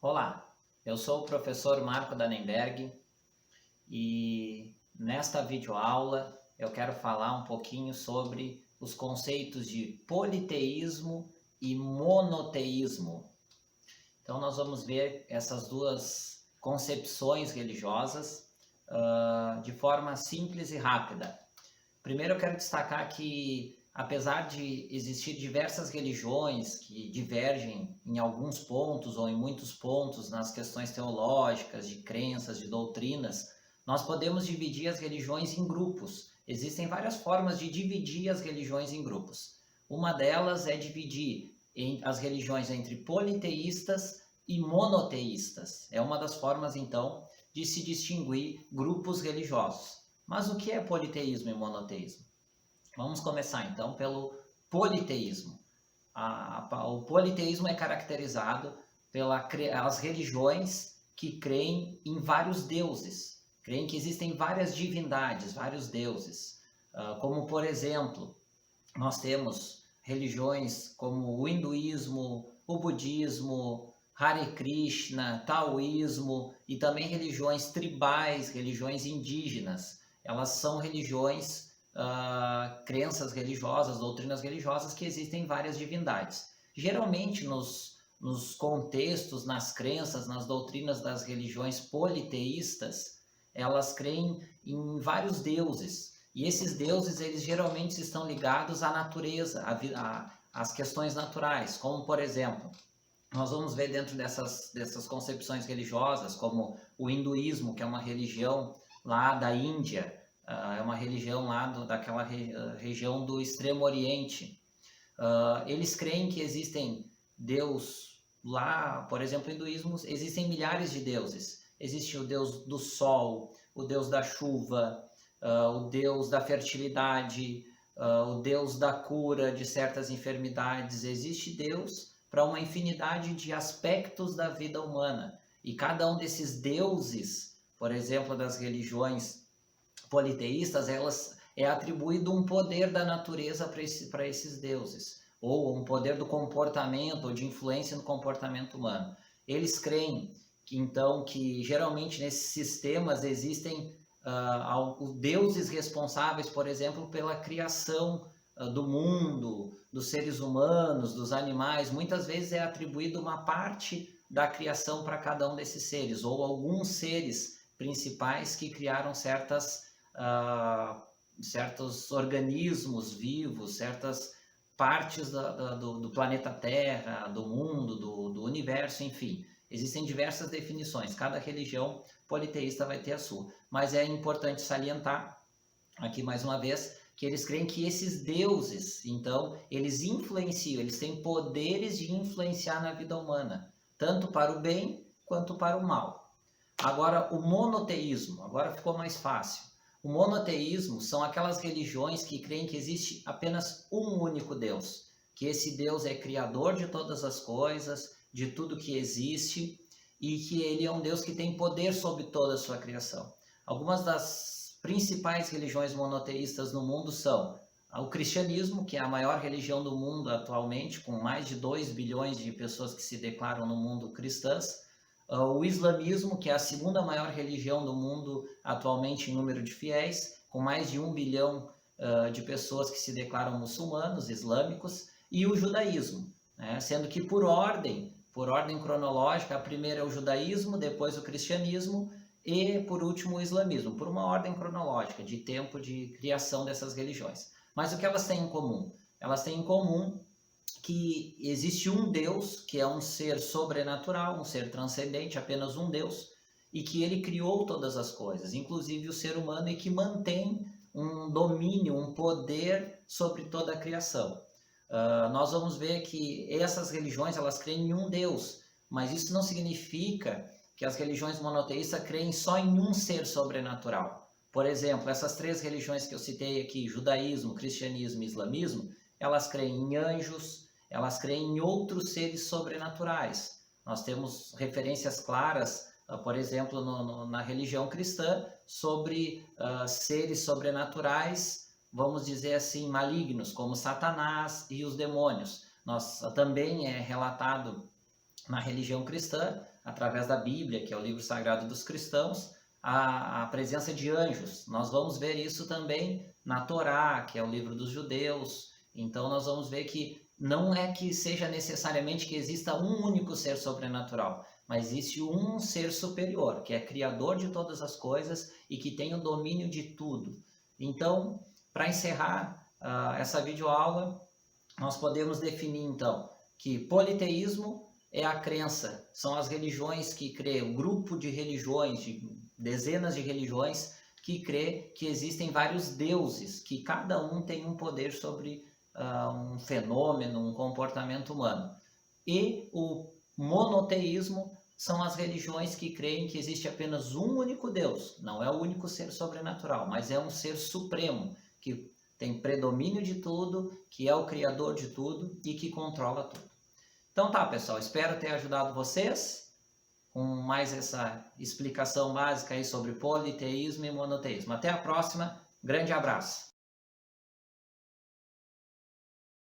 Olá, eu sou o professor Marco Dannenberg e nesta videoaula eu quero falar um pouquinho sobre os conceitos de politeísmo e monoteísmo. Então nós vamos ver essas duas concepções religiosas de forma simples e rápida. Primeiro eu quero destacar que, apesar de existir diversas religiões que divergem em alguns pontos ou em muitos pontos nas questões teológicas, de crenças, de doutrinas, nós podemos dividir as religiões em grupos. Existem várias formas de dividir as religiões em grupos. Uma delas é dividir as religiões entre politeístas e monoteístas. É uma das formas, então, de se distinguir grupos religiosos. Mas o que é politeísmo e monoteísmo? Vamos começar então pelo politeísmo. O politeísmo é caracterizado pelas religiões que creem em vários deuses, creem que existem várias divindades, vários deuses. Como, por exemplo, nós temos religiões como o hinduísmo, o budismo, Hare Krishna, taoísmo e também religiões tribais, religiões indígenas. Elas são religiões, crenças religiosas, doutrinas religiosas que existem várias divindades. Geralmente nos contextos, nas crenças, nas doutrinas das religiões politeístas, elas creem em vários deuses. E esses deuses, eles geralmente estão ligados à natureza, às questões naturais, como por exemplo, nós vamos ver dentro dessas concepções religiosas, como o hinduísmo, que é uma religião lá da Índia, é uma religião lá daquela região do Extremo Oriente. Eles creem que existem Deus lá, por exemplo, no hinduísmo, existem milhares de deuses. Existe o Deus do Sol, o Deus da chuva, o Deus da fertilidade, o Deus da cura de certas enfermidades. Existe Deus para uma infinidade de aspectos da vida humana. E cada um desses deuses, por exemplo, das religiões politeístas, elas é atribuído um poder da natureza para esses deuses, ou um poder do comportamento, ou de influência no comportamento humano. Eles creem que, então, que geralmente nesses sistemas existem deuses responsáveis, por exemplo, pela criação do mundo, dos seres humanos, dos animais. Muitas vezes é atribuído uma parte da criação para cada um desses seres, ou alguns seres principais que criaram certos organismos vivos, certas partes do planeta Terra, do mundo, do universo, enfim. Existem diversas definições, cada religião politeísta vai ter a sua, mas é importante salientar aqui mais uma vez que eles creem que esses deuses, então, eles influenciam, eles têm poderes de influenciar na vida humana, tanto para o bem quanto para o mal. Agora, o monoteísmo, agora ficou mais fácil. O monoteísmo são aquelas religiões que creem que existe apenas um único Deus, que esse Deus é criador de todas as coisas, de tudo que existe, e que ele é um Deus que tem poder sobre toda a sua criação. Algumas das principais religiões monoteístas no mundo são o cristianismo, que é a maior religião do mundo atualmente, com mais de 2 bilhões de pessoas que se declaram no mundo cristãs, o islamismo, que é a segunda maior religião do mundo atualmente em número de fiéis, com mais de 1 bilhão de pessoas que se declaram muçulmanos, islâmicos, e o judaísmo, né? Sendo que por ordem cronológica, a primeira é o judaísmo, depois o cristianismo e, por último, o islamismo, por uma ordem cronológica de tempo de criação dessas religiões. Mas o que elas têm em comum? Elas têm em comum que existe um Deus, que é um ser sobrenatural, um ser transcendente, apenas um Deus, e que ele criou todas as coisas, inclusive o ser humano, e que mantém um domínio, um poder sobre toda a criação. Nós vamos ver que essas religiões, elas creem em um Deus, mas isso não significa que as religiões monoteístas creem só em um ser sobrenatural. Por exemplo, essas 3 religiões que eu citei aqui, judaísmo, cristianismo e islamismo, elas creem em anjos, elas creem em outros seres sobrenaturais. Nós temos referências claras, por exemplo, na religião cristã, sobre seres sobrenaturais, vamos dizer assim, malignos, como Satanás e os demônios. Também é relatado na religião cristã através da Bíblia, que é o livro sagrado dos cristãos, a presença de anjos. Nós vamos ver isso também na Torá, que é o livro dos judeus. Então nós vamos ver que não é que seja necessariamente que exista um único ser sobrenatural, mas existe um ser superior, que é criador de todas as coisas e que tem o domínio de tudo. Então, para encerrar essa videoaula, nós podemos definir então que politeísmo é a crença, são as religiões que crê, um grupo de religiões, de dezenas de religiões que crê que existem vários deuses, que cada um tem um poder sobre um fenômeno, um comportamento humano. E o monoteísmo são as religiões que creem que existe apenas um único Deus, não é o único ser sobrenatural, mas é um ser supremo, que tem predomínio de tudo, que é o criador de tudo e que controla tudo. Então tá, pessoal, espero ter ajudado vocês com mais essa explicação básica aí sobre politeísmo e monoteísmo. Até a próxima, grande abraço!